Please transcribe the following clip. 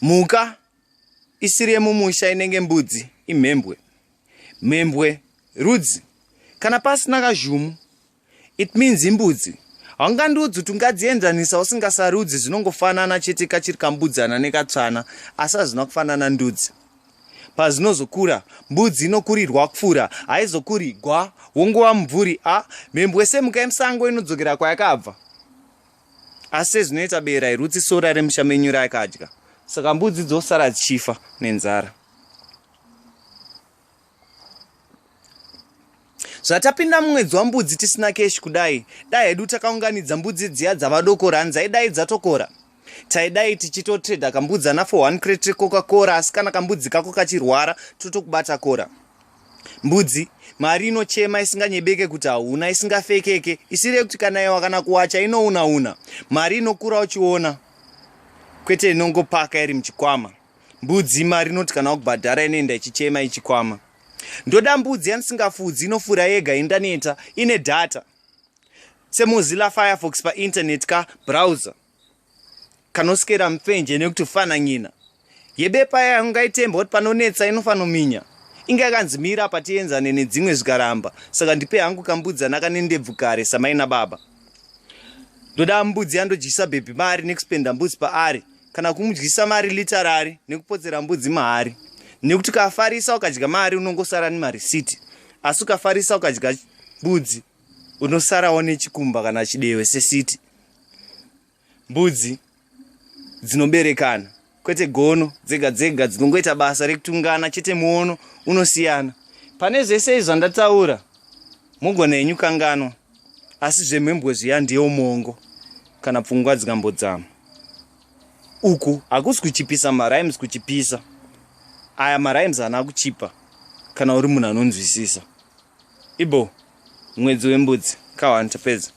Mhuka isiri yemumusha inenge mbudzi imhembwe. Mhembwe rudzi. Kana pasina kazhumu, it means imbudzi. Haungandudzi kuti ungadzienzanisa usingasarudzi zvinongofanana chete kachiri kambudzana nekatsvana, asi hazvina kufanana ndudzi. Pazinozokura, mbudzi inokurirwa kupfuura, haizokuri gwa, wongova mumvuri. Mhembwe semhuka yemusango inodzokera kwayakabva. Asi sezvinoita bera irutsi sora remusha menyu raakadya. Saka mbudzi dzosara dzichifa nenzara. Zvatapinda mumwedzi wambudzi tisina keshi kudai, dai hedu takaunganidza mbudzi dziya dzavadoko dzaidai dzatokora. Taidai tichitotredha kambudzana for 1 crate Coca-Cola, asi kana kambudzi kako kachirwara totokubata kora. Mbudzi mari inochema isinganyebeke kuti hauna, isingafekeke, isiri yekuti kana iwa kana kuwacha inouna. Mari inokura uchiona, kwete inongopaka iri muchikwama. Mbudzi mari inoti kana wakubhadhara inoenda ichichema ichikwama. Ndoda mbudzi yanisingafudzi inofura yega indaneta, ine data. Semozilla Firefox pa internet ka browser. Kanosikera mfenje nekuti fana nyina. Yebepa yangaitemba kuti panonetsa inofanominya. Inga yakanzimira patienzane nedzimwe zvikaramba. Saka ndipe hangu kambudzana kanendebvu kare samaina baba. Ndoda mbudzi yandodyisa bhebhi mari nekuspenda mbudzi paari, kana kumudyisa mari literari nekupotsera mbudzi mahari. Nekuti kafarisa ukadya mari unongosara nemarisiti, asi ukafarisa ukadya mbudzi unosarawo nechikumba kana chidewe sesiti. Mbudzi dzinoberekana, kwete gono dzega dzega dzinongoita basa rekutungana, chete muono unosiyana. Pane zvese zvandataura mugona yenyu kanganwa, asi zvemhembwe zviya ndiyo mongo kana pfungwa dzikambodzama. Uku hakusi kuchipisa maraims kuchipisa. Aya maraims haana kuchipa kana uri munhu anonzwisisa. Ibo mwedzi wembudzi, kawa tapedza.